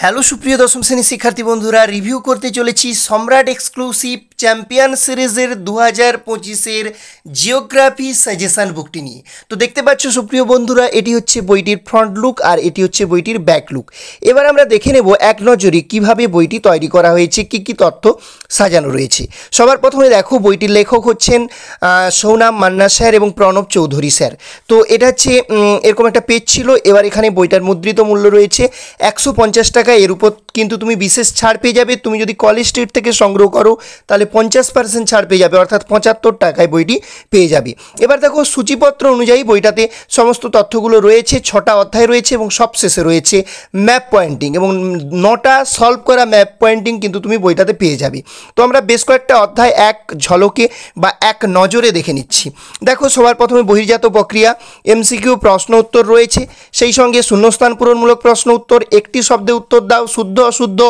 Hello সুপ্রিয় দশম শ্রেণীর শিক্ষার্থী বন্ধুরা, রিভিউ করতে চলেছি সম্রাট এক্সক্লুসিভ চ্যাম্পিয়ন সিরিজের 2025-এর জিওগ্রাফি সাজেশন বুকটি নিয়ে। তো দেখতে পাচ্ছ সুপ্রিয় বন্ধুরা, এটি হচ্ছে বইটির ফ্রন্ট লুক আর এটি হচ্ছে বইটির ব্যাক লুক। এবার আমরা দেখে নেব এক নজরে কিভাবে বইটি তৈরি করা হয়েছে, কী কী তথ্য সাজানো রয়েছে। সবার প্রথমে দেখো, বইটির লেখক হচ্ছেন সৌনাম মান্না স্যার এবং প্রণব চৌধুরী স্যার। তো এটা হচ্ছে এরকম একটা পেজ ছিল। এবার এখানে বইটার মুদ্রিত মূল্য রয়েছে 150 টাকা। এর উপর কিন্তু তুমি বিশেষ ছাড় পেয়ে যাবে। তুমি যদি কলেজ স্ট্রিট থেকে সংগ্রহ করো তাহলে 50% ছাড় পেয়ে যাবে, অর্থাৎ 75 টাকায় বইটি পেয়ে যাবে। এবার দেখো, সূচিপত্র অনুযায়ী বইটাতে সমস্ত তথ্যগুলো রয়েছে। 6টা অধ্যায় রয়েছে এবং সবশেষে রয়েছে ম্যাপ পয়েন্টিং এবং 9টা সলভ করা ম্যাপ পয়েন্টিং কিন্তু তুমি বইটাতে পেয়ে যাবে। তো আমরা বেশ কয়েকটা অধ্যায় এক ঝলকে বা এক নজরে দেখে নিচ্ছি। দেখো, সবার প্রথমে বহির্জাত প্রক্রিয়া, এমসিকিউ প্রশ্ন উত্তর রয়েছে, সেই সঙ্গে শূন্যস্থান পূরণমূলক প্রশ্ন উত্তর, একটি শব্দে উত্তর দাও, শুদ্ধ অশুদ্ধ,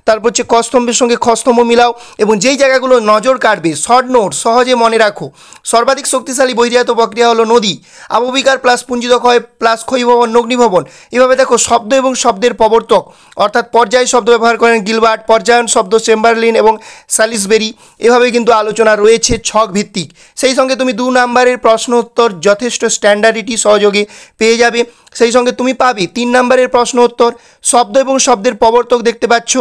তারপর হচ্ছে ক স্তম্ভের সঙ্গে খ স্তম্ভ মিলাও এবং যেই জায়গাগুলো নজর কাটবে শর্ট নোট সহজে মনে রাখো। সর্বাধিক শক্তিশালী বহির্জাত প্রক্রিয়া হলো নদী, আবহবিকার প্লাস পুঞ্জিত ক্ষয় প্লাস ক্ষয়ীভবন নগ্নিভবন। এভাবে দেখো, শব্দ এবং শব্দের প্রবর্তক অর্থাৎ পর্যায় শব্দ ব্যবহার করেন গিলবার্ট, পর্যায়ন শব্দ চেম্বারলিন এবং স্যালিসবেরি। এভাবে কিন্তু আলোচনা রয়েছে ছক ভিত্তিক। সেই সঙ্গে তুমি 2 নম্বরের প্রশ্ন উত্তর যথেষ্ট স্ট্যান্ডার্ডিটি সহযোগে পেয়ে যাবে। সেই সঙ্গে তুমি পাবে 3 নম্বরের প্রশ্ন উত্তর, শব্দ এবং শব্দের প্রবর্তক দেখতে পাচ্ছ।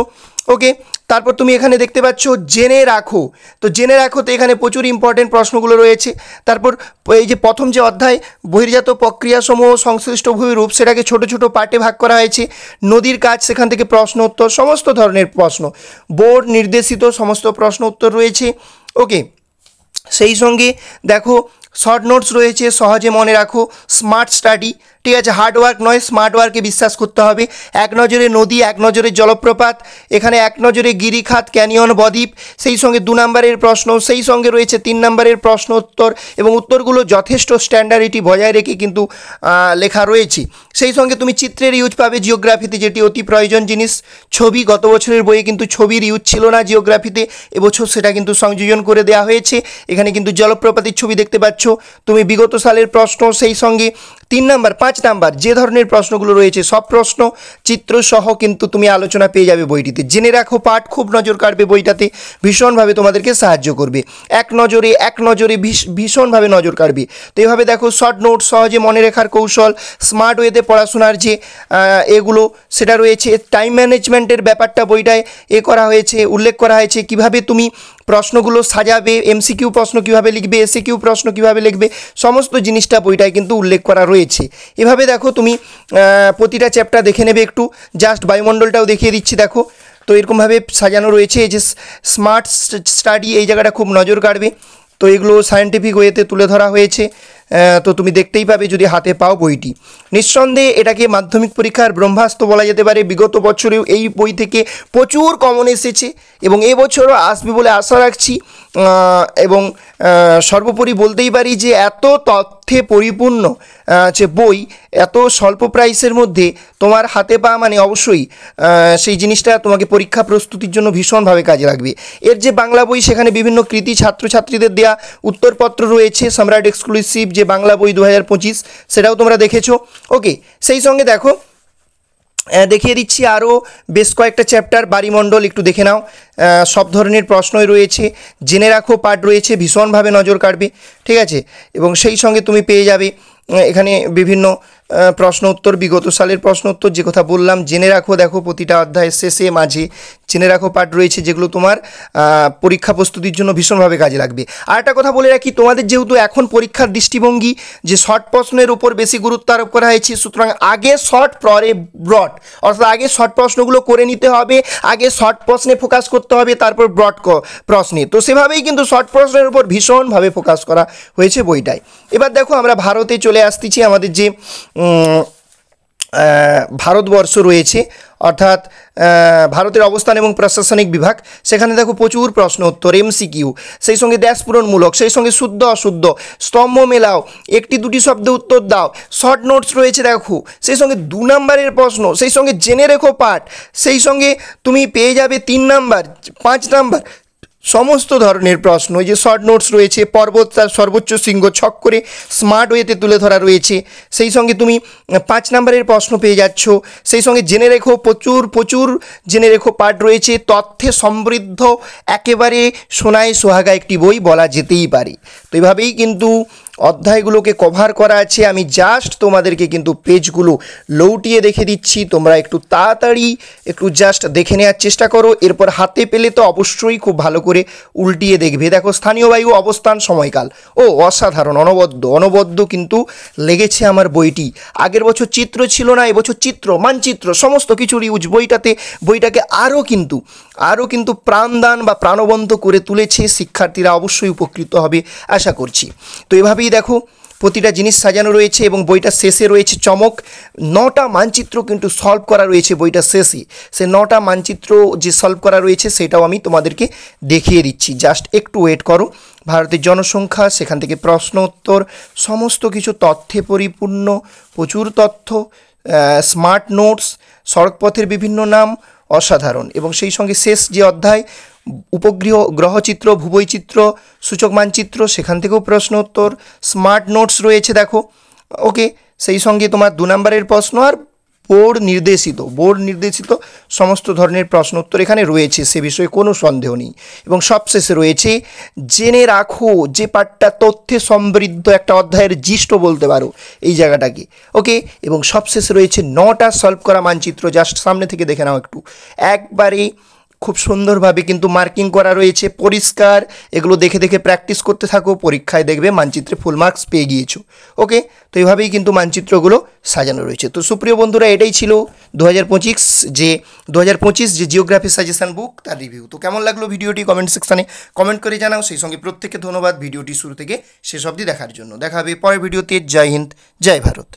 ওকে, তারপর তুমি এখানে দেখতে পাচ্ছ জেনে রাখো। তো জেনে রাখো, তো এখানে প্রচুর ইম্পর্টেন্ট প্রশ্নগুলো রয়েছে। তারপর এই যে প্রথম যে অধ্যায় বহির্জাত প্রক্রিয়াসমূহ সংশ্লিষ্ট ভূমিরূপ, সেটাকে ছোট ছোট পার্টে ভাগ করা হয়েছে। নদীর কাজ, সেখান থেকে প্রশ্ন উত্তর, সমস্ত ধরনের প্রশ্ন, বোর্ড নির্দেশিত সমস্ত প্রশ্ন উত্তর রয়েছে। ওকে, সেই সঙ্গে দেখো শর্ট নোটস রয়েছে, সহজে মনে রাখো, স্মার্ট স্টাডি। ঠিক আছে, হার্ড ওয়ার্ক নয়, স্মার্ট ওয়ার্কে বিশ্বাস করতে হবে। এক নজরে নদী, এক নজরে জলপ্রপাত, এখানে এক নজরে গিরিখাত, ক্যানিয়ন, বদ্বীপ। সেই সঙ্গে 2 নম্বরের প্রশ্ন, সেই সঙ্গে রয়েছে 3 নম্বরের প্রশ্ন উত্তর এবং উত্তরগুলো যথেষ্ট স্ট্যান্ডার্ডিটি বজায় রেখে কিন্তু লেখা রয়েছে। সেই সঙ্গে তুমি চিত্রের ইউজ পাবে জিওগ্রাফিতে, যেটি অতি প্রয়োজন জিনিস। ছবি, গত বছরের বইয়ে কিন্তু ছবির ইউজ ছিল না জিওগ্রাফিতে, এবছর সেটা কিন্তু সংযোজন করে দেওয়া হয়েছে। এখানে কিন্তু জলপ্রপাতের ছবি দেখতে পাচ্ছ তুমি, বিগত সালের প্রশ্ন। সেই সঙ্গে 3 নম্বর 5 নাম্বার যে ধরনের প্রশ্নগুলো রয়েছে সব প্রশ্ন চিত্র সহ কিন্তু তুমি আলোচনা পেয়ে যাবে বইটিতে। জেনে রাখো পাঠ খুব নজর কাটবে, বইটাতে ভীষণভাবে তোমাদেরকে সাহায্য করবে। এক নজরে ভীষণভাবে নজর কাটবে। তো এইভাবে দেখো, শর্ট নোট, সহজে মনে রাখার কৌশল, স্মার্ট ওয়েতে পড়াশোনার যে এগুলো সেটা রয়েছে। টাইম ম্যানেজমেন্টের ব্যাপারটা বইটায় করা হয়েছে, উল্লেখ করা হয়েছে, কিভাবে তুমি প্রশ্নগুলো সাজাবে, এমসিকিউ প্রশ্ন কিভাবে লিখবে, এসিকিউ প্রশ্ন কিভাবে লিখবে, সমস্ত জিনিসটা বইটায় কিন্তু উল্লেখ করা রয়েছে। এভাবে দেখো, তুমি প্রতিটা চ্যাপ্টার দেখে নেবে একটু। জাস্ট বায়ুমণ্ডলটাও দেখিয়ে দিচ্ছি, দেখো। তো এরকমভাবে সাজানো রয়েছে। এই যে স্মার্ট স্টাডি, এই জায়গাটা খুব নজর কাড়বে। তো এগুলো সায়েন্টিফিক ওয়েতে তুলে ধরা হয়েছে। তো তুমি দেখতেই পাবে যদি হাতে পাও বইটি। নিঃসন্দেহে এটাকে মাধ্যমিক পরীক্ষার ব্রহ্মাস্ত্র বলা যেতে পারে। বিগত বছরেও এই বই থেকে প্রচুর কমন এসেছে এবং এবছরও আসবে বলে আশা রাখছি। এবং সর্বোপরি বলতেই পারি যে এত তথ্যে পরিপূর্ণ যে বই এত স্বল্প প্রাইসের মধ্যে তোমার হাতে পাওয়া মানে অবশ্যই সেই জিনিসটা তোমাকে পরীক্ষা প্রস্তুতির জন্য ভীষণভাবে কাজে লাগবে। এর যে বাংলা বই, সেখানে বিভিন্ন কৃতি ছাত্রছাত্রীদের দেওয়া উত্তরপত্র রয়েছে। সম্রাট এক্সক্লুসিভ যে বাংলা বই 2025, সেটাও তোমরা দেখেছো। ওকে, সেই সঙ্গে দেখো দেখিয়ে দিচ্ছি আরও বেশ কয়েকটা চ্যাপ্টার। বাড়িমণ্ডল একটু দেখে নাও, সব ধরনের প্রশ্নই রয়েছে। জেনে রাখো পাঠ রয়েছে, ভীষণভাবে নজর কাটবে। ঠিক আছে, এবং সেই সঙ্গে তুমি পেয়ে যাবে এখানে বিভিন্ন প্রশ্ন উত্তর, বিগত সালের প্রশ্ন উত্তর, যে কথা বললাম। জেনে রাখো, দেখো প্রতিটা অধ্যায়ের শেষে মাঝে জেনে রাখো পাঠ রয়েছে, যেগুলো তোমার পরীক্ষা প্রস্তুতির জন্য ভীষণভাবে কাজে লাগবে। আর একটা কথা বলে রাখি, তোমাদের যেহেতু এখন পরীক্ষার দৃষ্টিভঙ্গি যে শর্ট প্রশ্নের উপর বেশি গুরুত্ব আরোপ করা হয়েছে, সুতরাং আগে শর্ট পরে ব্রড, অর্থাৎ আগে শর্ট প্রশ্নগুলো করে নিতে হবে, আগে শর্ট প্রশ্নে ফোকাস করতে হবে, তারপর ব্রড প্রশ্নে। তো সেভাবেই কিন্তু শর্ট প্রশ্নের উপর ভীষণভাবে ফোকাস করা হয়েছে বইটায়। এবার দেখো, আমরা ভারতে চলে আসতেছি। আমাদের যে ভারতবর্ষ রয়েছে, অর্থাৎ ভারতের অবস্থান এবং প্রশাসনিক বিভাগ, সেখানে দেখো প্রচুর প্রশ্ন উত্তর, এমসিকিউ, সেই সঙ্গে দেশ পূরণমূলক, সেই সঙ্গে শুদ্ধ অশুদ্ধ, স্তম্ভ মেলাও, একটি দুটি শব্দে উত্তর দাও, শর্ট নোটস রয়েছে দেখো, সেই সঙ্গে 2 নম্বরের প্রশ্ন, সেই সঙ্গে জেনে রেখো পাঠ, সেই সঙ্গে তুমি পেয়ে যাবে 3 নাম্বার, 5 নাম্বার সমস্ত ধরনের প্রশ্ন, এই যে শর্ট নোটস রয়েছে, পর্বত তার সর্বোচ্চ শৃঙ্গ ছক করে স্মার্ট ওয়েতে তুলে ধরা রয়েছে। সেই সঙ্গে তুমি 5 নম্বরের প্রশ্ন পেয়ে যাচ্ছ। সেই সঙ্গে জেনে রেখো, প্রচুর প্রচুর জেনে রেখো পাঠ রয়েছে, তথ্যে সমৃদ্ধ একেবারে সোনায় সোহাগা একটি বই বলা যেতেই পারে। তো এইভাবেই কিন্তু অধ্যায়গুলোকে কভার করা আছে। আমি জাস্ট তোমাদেরকে কিন্তু পেজগুলো লৌটিয়ে দেখে দিচ্ছি, তোমরা একটু তাড়াতাড়ি একটু জাস্ট দেখে নেওয়ার চেষ্টা করো। এরপর হাতে পেলে তো অবশ্যই খুব ভালো করে উল্টিয়ে দেখবে। দেখো, স্থানীয় বায়ু, অবস্থান, সময়কাল, ও অসাধারণ, অনবদ্য কিন্তু লেগেছে আমার বইটি। আগের বছর চিত্র ছিল না, এবছর চিত্র, মানচিত্র সমস্ত কিছুর ইউজ বইটাকে আরও কিন্তু প্রাণদান বা প্রাণবন্ত করে তুলেছে। শিক্ষার্থীরা অবশ্যই উপকৃত হবে আশা করছি। তো এভাবেই দেখো প্রতিটা জিনিস সাজানো রয়েছে এবং বইটা শেষে রয়েছে চমক। 9টা মানচিত্র কিন্তু সলভ করা রয়েছে বইটা শেষে। সে 9টা মানচিত্র যে সলভ করা রয়েছে সেটাও আমি তোমাদেরকে দেখিয়ে দিচ্ছি, জাস্ট একটু ওয়েট করো। ভারতের জনসংখ্যা, সেখান থেকে প্রশ্ন উত্তর, সমস্ত কিছু তথ্যে পরিপূর্ণ, প্রচুর তথ্য, স্মার্ট নোটস, সড়কপথের বিভিন্ন নাম, অসাধারণ। এবং সেই সঙ্গে শেষ যে অধ্যায় গ্রহচিত্র, ভূবৈচিত্র, সূচক মানচিত্র, সেখান থেকেও প্রশ্ন উত্তর, স্মার্ট নোটস রয়েছে দেখো। ওকে, সেই সঙ্গে তোমার 2 নম্বরের প্রশ্ন আর বোর্ড নির্দেশিত সমস্ত ধরনের প্রশ্ন উত্তর এখানে রয়েছে, সে বিষয়ে কোনো সন্দেহ নেই। এবং সবশেষে রয়েছে জেনে রাখো, যে পাঠটা তথ্যে সমৃদ্ধ একটা অধ্যায়ের জিষ্ট বলতে পারো এই জায়গাটাকে। ওকে, এবং সবশেষে রয়েছে 9টা সলভ করা মানচিত্র, জাস্ট সামনে থেকে দেখে নাও একটু, একবারে খুব সুন্দরভাবে কিন্তু মার্কিং করা রয়েছে, পরিষ্কার। এগুলো দেখে দেখে প্র্যাকটিস করতে থাকো, পরীক্ষায় দেখবে মানচিত্রে ফুল মার্কস পেয়ে গিয়েছো। ওকে, তো এইভাবেই কিন্তু মানচিত্রগুলো সাজানো রয়েছে। তো সুপ্রিয় বন্ধুরা, এটাই ছিল 2025 যে জিওগ্রাফি সাজেশন বুক তার রিভিউ। তো কেমন লাগলো ভিডিওটি কমেন্ট সেকশানে কমেন্ট করে জানাও। সেই সঙ্গে প্রত্যেককে ধন্যবাদ ভিডিওটি শুরু থেকে শেষ অবধি দেখার জন্য। দেখা হবে পরের ভিডিওতে। জয় হিন্দ, জয় ভারত।